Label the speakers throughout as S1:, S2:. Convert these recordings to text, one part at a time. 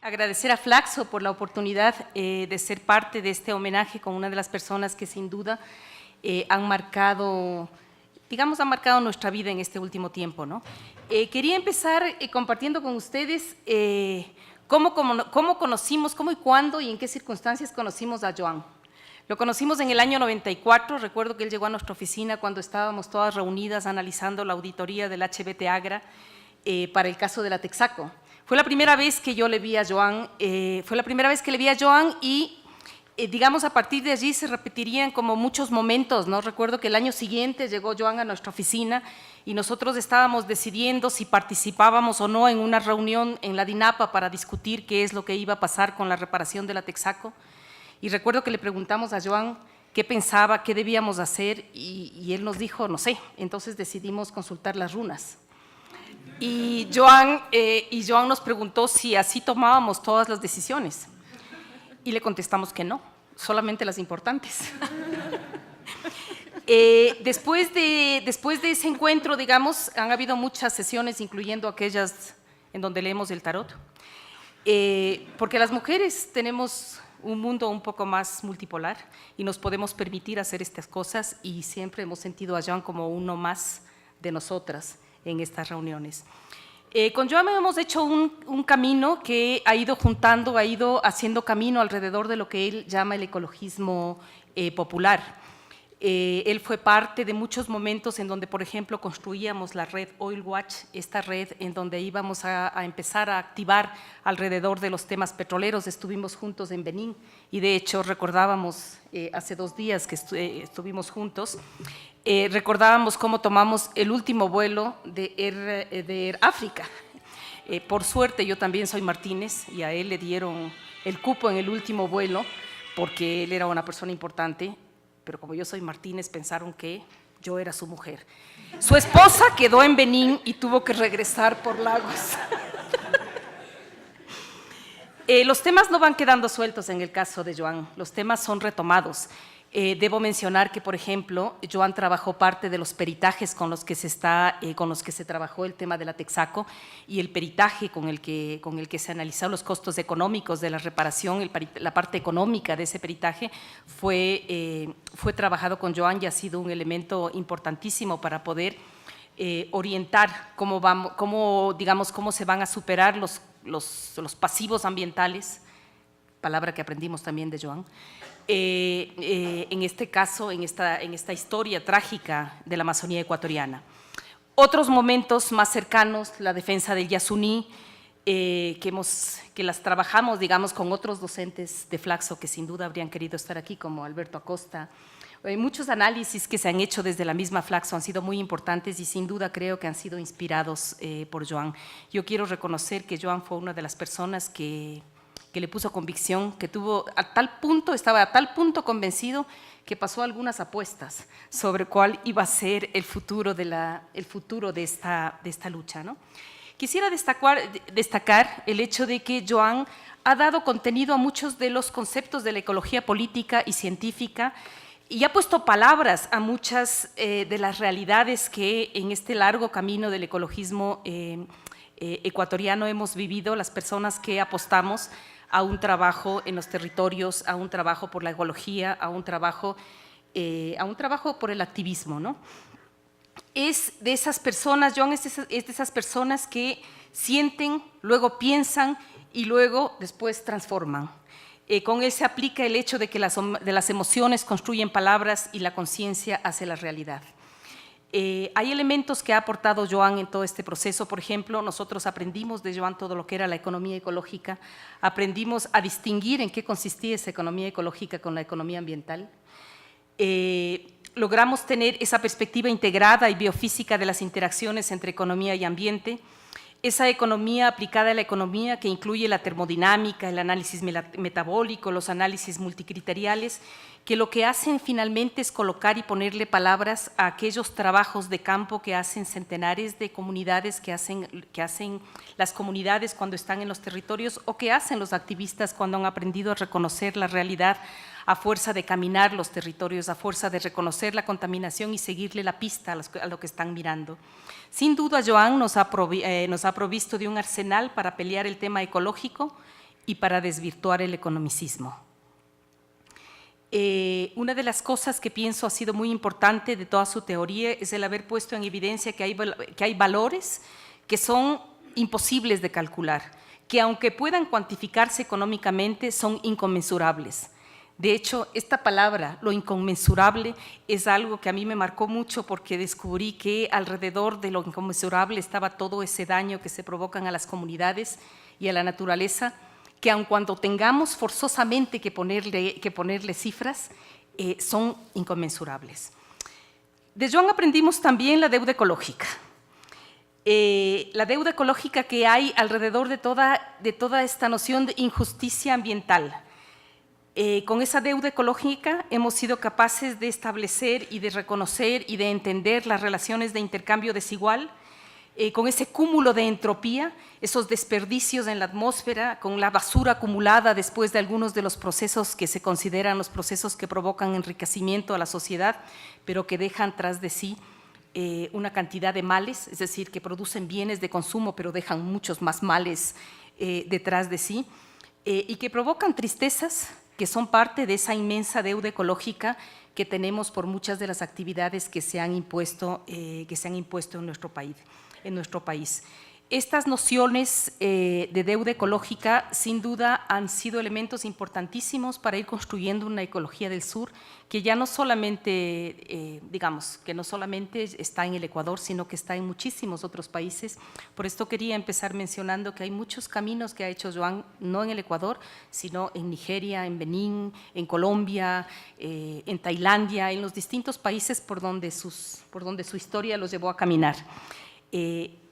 S1: Agradecer a Flaxo por la oportunidad de ser parte de este homenaje con una de las personas que sin duda han marcado, digamos, han marcado nuestra vida en este último tiempo, ¿no? Quería empezar compartiendo con ustedes cómo conocimos, cómo y cuándo y en qué circunstancias conocimos a Joan. Lo conocimos en el año 94, recuerdo que él llegó a nuestra oficina cuando estábamos todas reunidas analizando la auditoría del HBT Agra para el caso de la Texaco. Fue la primera vez que yo le vi a Joan, y digamos a partir de allí se repetirían como muchos momentos, ¿no? Recuerdo que el año siguiente llegó Joan a nuestra oficina y nosotros estábamos decidiendo si participábamos o no en una reunión en la DINAPA para discutir qué es lo que iba a pasar con la reparación de la Texaco. Y recuerdo que le preguntamos a Joan qué pensaba, qué debíamos hacer y él nos dijo, no sé, entonces decidimos consultar las runas. Y Joan nos preguntó si así tomábamos todas las decisiones y le contestamos que no, solamente las importantes. Después de ese encuentro, digamos, han habido muchas sesiones, incluyendo aquellas en donde leemos el tarot, porque las mujeres tenemos un mundo un poco más multipolar y nos podemos permitir hacer estas cosas y siempre hemos sentido a Joan como uno más de nosotras en estas reuniones. Con Joan hemos hecho un camino que ha ido juntando, ha ido haciendo camino alrededor de lo que él llama el ecologismo popular. Él fue parte de muchos momentos en donde, por ejemplo, construíamos la red Oil Watch, esta red en donde íbamos a empezar a activar alrededor de los temas petroleros. Estuvimos juntos en Benín y de hecho recordábamos hace 2 días que estuvimos juntos, recordábamos cómo tomamos el último vuelo de Air África. Por suerte yo también soy Martínez y a él le dieron el cupo en el último vuelo porque él era una persona importante, pero como yo soy Martínez pensaron que yo era su mujer. Su esposa quedó en Benín y tuvo que regresar por Lagos. Los temas no van quedando sueltos en el caso de Joan, los temas son retomados. Debo mencionar que, por ejemplo, Joan trabajó parte de los peritajes con los que se trabajó el tema de la Texaco y el peritaje con el que se analizaron los costos económicos de la reparación, la parte económica de ese peritaje fue trabajado con Joan y ha sido un elemento importantísimo para poder orientar cómo se van a superar los pasivos ambientales, palabra que aprendimos también de Joan. En este caso, en esta historia trágica de la Amazonía ecuatoriana. Otros momentos más cercanos, la defensa del Yasuní, que las trabajamos, digamos, con otros docentes de Flaxo que sin duda habrían querido estar aquí, como Alberto Acosta. Muchos análisis que se han hecho desde la misma Flaxo han sido muy importantes y sin duda creo que han sido inspirados por Joan. Yo quiero reconocer que Joan fue una de las personas que le puso convicción, que estaba a tal punto convencido que pasó algunas apuestas sobre cuál iba a ser el futuro de esta lucha, ¿no? Quisiera destacar el hecho de que Joan ha dado contenido a muchos de los conceptos de la ecología política y científica y ha puesto palabras a muchas de las realidades que en este largo camino del ecologismo ecuatoriano hemos vivido, las personas que apostamos a un trabajo en los territorios, a un trabajo por la ecología, a un trabajo por el activismo, ¿no? Es de esas personas, Joan es de esas personas que sienten, luego piensan y luego después transforman. Con él se aplica el hecho de que las emociones construyen palabras y la conciencia hace la realidad. Hay elementos que ha aportado Joan en todo este proceso. Por ejemplo, nosotros aprendimos de Joan todo lo que era la economía ecológica, aprendimos a distinguir en qué consistía esa economía ecológica con la economía ambiental. Logramos tener esa perspectiva integrada y biofísica de las interacciones entre economía y ambiente, esa economía aplicada a la economía que incluye la termodinámica, el análisis metabólico, los análisis multicriteriales, que lo que hacen finalmente es colocar y ponerle palabras a aquellos trabajos de campo que hacen centenares de comunidades, que hacen las comunidades cuando están en los territorios o que hacen los activistas cuando han aprendido a reconocer la realidad a fuerza de caminar los territorios, a fuerza de reconocer la contaminación y seguirle la pista a lo que están mirando. Sin duda, Joan nos ha provisto de un arsenal para pelear el tema ecológico y para desvirtuar el economicismo. Una de las cosas que pienso ha sido muy importante de toda su teoría es el haber puesto en evidencia que hay valores que son imposibles de calcular, que aunque puedan cuantificarse económicamente, son inconmensurables. De hecho, esta palabra, lo inconmensurable, es algo que a mí me marcó mucho porque descubrí que alrededor de lo inconmensurable estaba todo ese daño que se provocan a las comunidades y a la naturaleza, que aun cuando tengamos forzosamente que ponerle cifras, son inconmensurables. De Joan aprendimos también la deuda ecológica. La deuda ecológica que hay alrededor de toda esta noción de injusticia ambiental. Con esa deuda ecológica hemos sido capaces de establecer y de reconocer y de entender las relaciones de intercambio desigual, con ese cúmulo de entropía, esos desperdicios en la atmósfera, con la basura acumulada después de algunos de los procesos que se consideran los procesos que provocan enriquecimiento a la sociedad, pero que dejan tras de sí una cantidad de males, es decir, que producen bienes de consumo, pero dejan muchos más males detrás de sí, y que provocan tristezas que son parte de esa inmensa deuda ecológica que tenemos por muchas de las actividades que se han impuesto en nuestro país. Estas nociones de deuda ecológica sin duda han sido elementos importantísimos para ir construyendo una ecología del sur que ya no solamente, que no solamente está en el Ecuador, sino que está en muchísimos otros países. Por esto quería empezar mencionando que hay muchos caminos que ha hecho Joan, no en el Ecuador, sino en Nigeria, en Benín, en Colombia, en Tailandia, en los distintos países por donde su historia los llevó a caminar.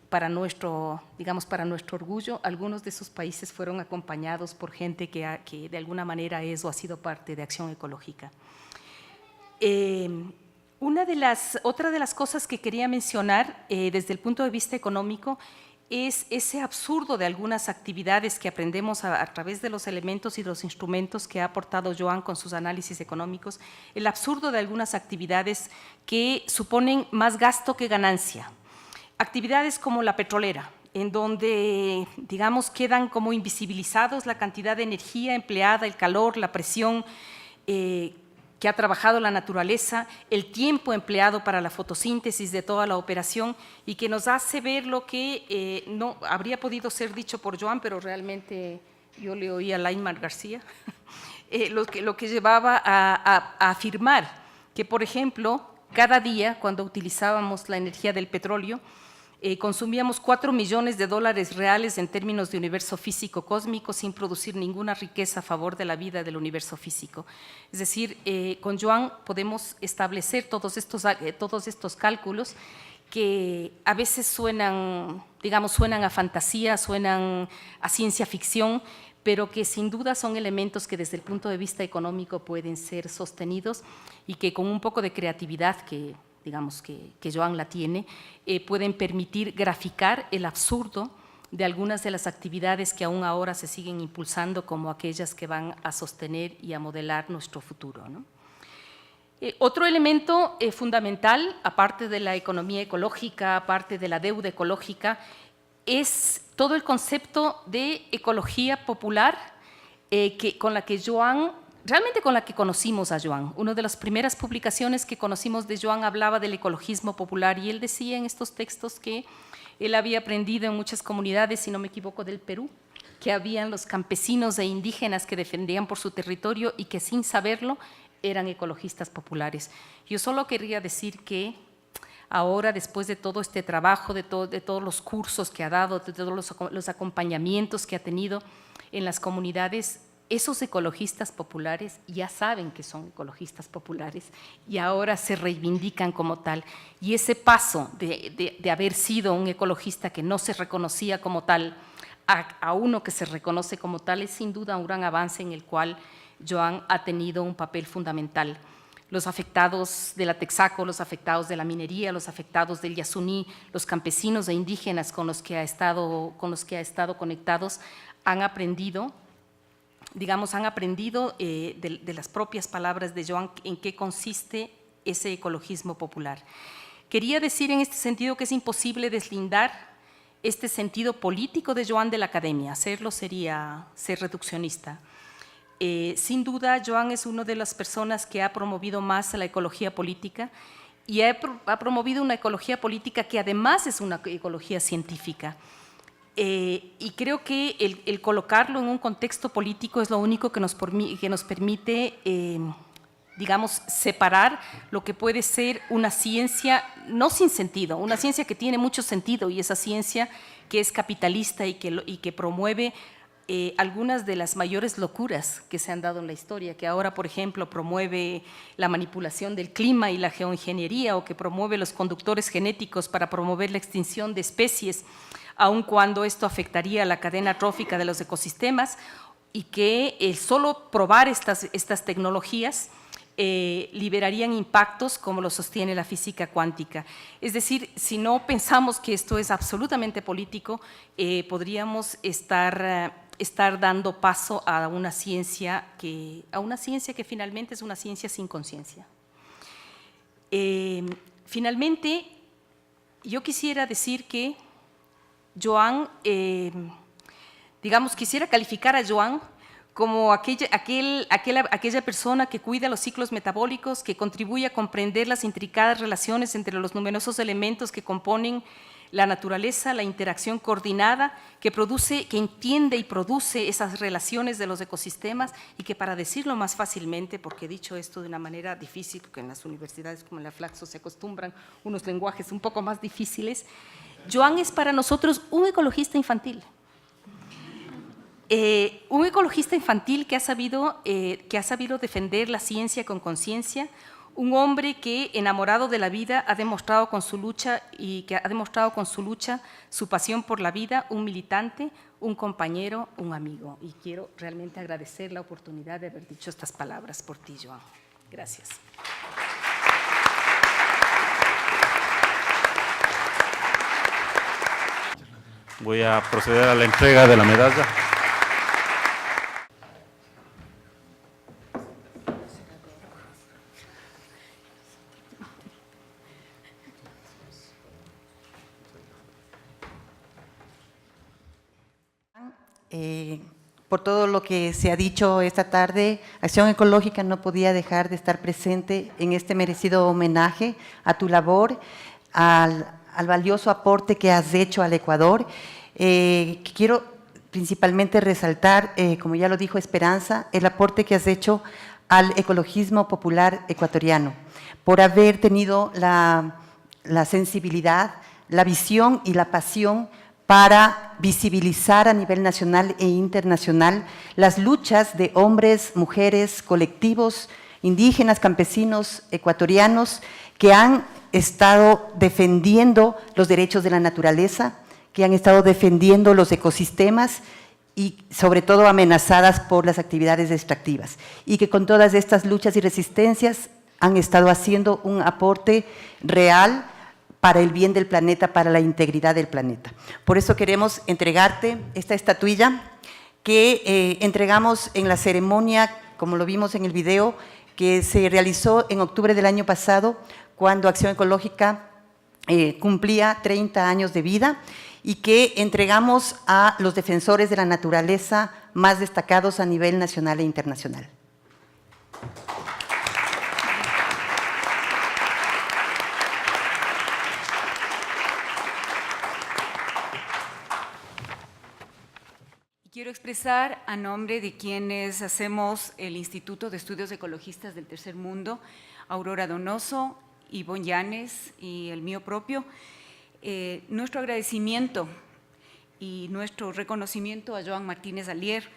S1: Para nuestro orgullo, algunos de esos países fueron acompañados por gente que de alguna manera es o ha sido parte de Acción Ecológica. Otra de las cosas que quería mencionar desde el punto de vista económico es ese absurdo de algunas actividades que aprendemos a través de los elementos y los instrumentos que ha aportado Joan con sus análisis económicos, el absurdo de algunas actividades que suponen más gasto que ganancia. Actividades como la petrolera, en donde, quedan como invisibilizados la cantidad de energía empleada, el calor, la presión que ha trabajado la naturaleza, el tiempo empleado para la fotosíntesis de toda la operación y que nos hace ver lo que no habría podido ser dicho por Joan, pero realmente yo le oí a Laimar García, lo que llevaba a afirmar que, por ejemplo, cada día cuando utilizábamos la energía del petróleo, consumíamos 4 millones de dólares reales en términos de universo físico cósmico sin producir ninguna riqueza a favor de la vida del universo físico. Es decir, con Joan podemos establecer todos estos cálculos que a veces suenan a fantasía, suenan a ciencia ficción, pero que sin duda son elementos que desde el punto de vista económico pueden ser sostenidos y que con un poco de creatividad que Joan la tiene, pueden permitir graficar el absurdo de algunas de las actividades que aún ahora se siguen impulsando como aquellas que van a sostener y a modelar nuestro futuro, ¿no? Otro elemento fundamental, aparte de la economía ecológica, aparte de la deuda ecológica, es todo el concepto de ecología popular con la que conocimos a Joan. Una de las primeras publicaciones que conocimos de Joan hablaba del ecologismo popular y él decía en estos textos que él había aprendido en muchas comunidades, si no me equivoco, del Perú, que habían los campesinos e indígenas que defendían por su territorio y que sin saberlo eran ecologistas populares. Yo solo quería decir que ahora, después de todo este trabajo, de todos los cursos que ha dado, de todos los acompañamientos que ha tenido en las comunidades, esos ecologistas populares ya saben que son ecologistas populares y ahora se reivindican como tal. Y ese paso de haber sido un ecologista que no se reconocía como tal a uno que se reconoce como tal es sin duda un gran avance en el cual Joan ha tenido un papel fundamental. Los afectados de la Texaco, los afectados de la minería, los afectados del Yasuní, los campesinos e indígenas con los que ha estado conectados han aprendido de las propias palabras de Joan en qué consiste ese ecologismo popular. Quería decir en este sentido que es imposible deslindar este sentido político de Joan de la academia. Hacerlo sería ser reduccionista. Sin duda, Joan es una de las personas que ha promovido más la ecología política y ha promovido una ecología política que además es una ecología científica. Y creo que el colocarlo en un contexto político es lo único que nos permite, digamos, separar lo que puede ser una ciencia no sin sentido, una ciencia que tiene mucho sentido, y esa ciencia que es capitalista y que promueve algunas de las mayores locuras que se han dado en la historia, que ahora, por ejemplo, promueve la manipulación del clima y la geoingeniería, o que promueve los conductores genéticos para promover la extinción de especies, aun cuando esto afectaría a la cadena trófica de los ecosistemas, y que solo probar estas tecnologías liberarían impactos como lo sostiene la física cuántica. Es decir, si no pensamos que esto es absolutamente político, podríamos estar dando paso a una ciencia que finalmente es una ciencia sin conciencia. Finalmente, yo quisiera decir que Joan, digamos, quisiera calificar a Joan como aquella persona que cuida los ciclos metabólicos, que contribuye a comprender las intricadas relaciones entre los numerosos elementos que componen la naturaleza, la interacción coordinada, que entiende y produce esas relaciones de los ecosistemas, y que, para decirlo más fácilmente, porque he dicho esto de una manera difícil, porque en las universidades como en la Flaxo se acostumbran unos lenguajes un poco más difíciles, Joan es para nosotros un ecologista infantil. Un ecologista infantil que ha sabido defender la ciencia con conciencia, un hombre que, enamorado de la vida, ha demostrado con su lucha su pasión por la vida, un militante, un compañero, un amigo. Y quiero realmente agradecer la oportunidad de haber dicho estas palabras por ti, Joan. Gracias.
S2: Voy a proceder a la entrega de la medalla.
S3: Por todo lo que se ha dicho esta tarde, Acción Ecológica no podía dejar de estar presente en este merecido homenaje a tu labor, al valioso aporte que has hecho al Ecuador. Quiero principalmente resaltar, como ya lo dijo Esperanza, el aporte que has hecho al ecologismo popular ecuatoriano, por haber tenido la sensibilidad, la visión y la pasión para visibilizar a nivel nacional e internacional las luchas de hombres, mujeres, colectivos, indígenas, campesinos, ecuatorianos, que han estado defendiendo los derechos de la naturaleza, que han estado defendiendo los ecosistemas y sobre todo amenazadas por las actividades extractivas, y que con todas estas luchas y resistencias han estado haciendo un aporte real para el bien del planeta, para la integridad del planeta. Por eso queremos entregarte esta estatuilla que entregamos en la ceremonia, como lo vimos en el video, que se realizó en octubre del año pasado, cuando Acción Ecológica cumplía 30 años de vida, y que entregamos a los defensores de la naturaleza más destacados a nivel nacional e internacional.
S4: Quiero expresar a nombre de quienes hacemos el Instituto de Estudios Ecologistas del Tercer Mundo, Aurora Donoso, Ivonne Llanes y el mío propio, nuestro agradecimiento y nuestro reconocimiento a Joan Martínez Alier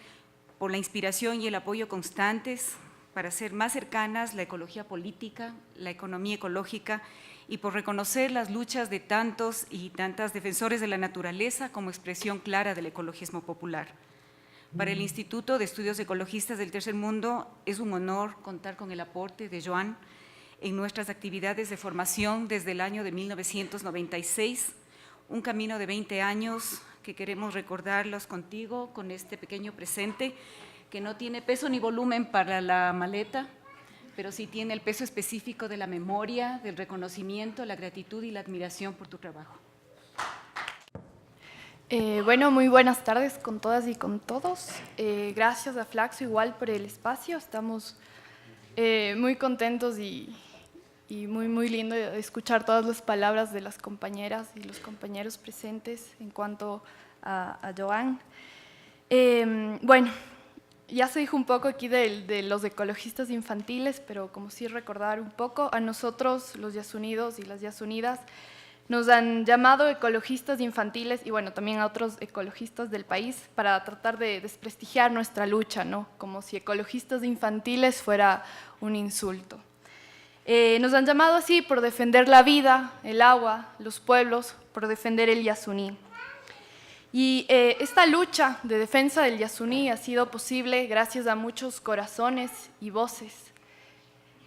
S4: por la inspiración y el apoyo constantes para hacer más cercanas la ecología política, la economía ecológica, y por reconocer las luchas de tantos y tantas defensores de la naturaleza como expresión clara del ecologismo popular. Para el Instituto de Estudios Ecologistas del Tercer Mundo es un honor contar con el aporte de Joan en nuestras actividades de formación desde el año de 1996, un camino de 20 años que queremos recordarlos contigo con este pequeño presente que no tiene peso ni volumen para la maleta, pero sí tiene el peso específico de la memoria, del reconocimiento, la gratitud y la admiración por tu trabajo.
S5: Bueno, muy buenas tardes con todas y con todos. Gracias a Flaxo igual por el espacio. Estamos muy contentos y muy lindo escuchar todas las palabras de las compañeras y los compañeros presentes en cuanto a Joan. Bueno, ya se dijo un poco aquí de los ecologistas infantiles, pero como sí recordar un poco, a nosotros, los Yasunidos y las Yasunidas, nos han llamado ecologistas infantiles y bueno, también a otros ecologistas del país para tratar de desprestigiar nuestra lucha, ¿no? Como si ecologistas infantiles fuera un insulto. Nos han llamado así por defender la vida, el agua, los pueblos, por defender el Yasuní. Y esta lucha de defensa del Yasuní ha sido posible gracias a muchos corazones y voces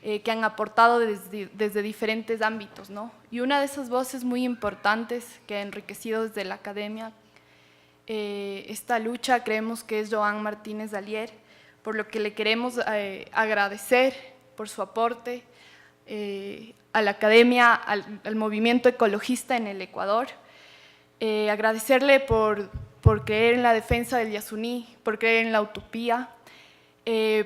S5: que han aportado desde diferentes ámbitos, ¿no? Y una de esas voces muy importantes que ha enriquecido desde la academia esta lucha creemos que es Joan Martínez Alier, por lo que le queremos agradecer por su aporte a la academia, al movimiento ecologista en el Ecuador, agradecerle por creer en la defensa del Yasuní, por creer en la utopía.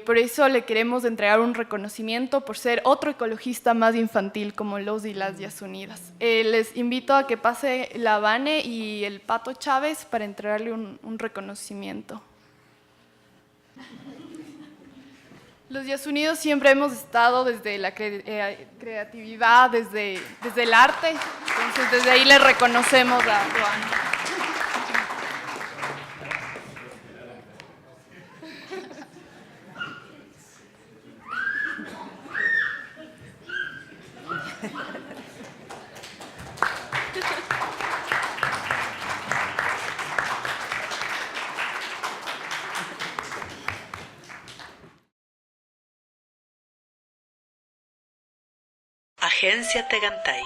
S5: Por eso le queremos entregar un reconocimiento por ser otro ecologista más infantil como los y las Yasunidas. Les invito a que pase la Vane y el Pato Chávez para entregarle un reconocimiento. Los Yasunidos siempre hemos estado desde la creatividad, desde el arte, entonces desde ahí le reconocemos a Joan.
S6: Agencia Tegantay.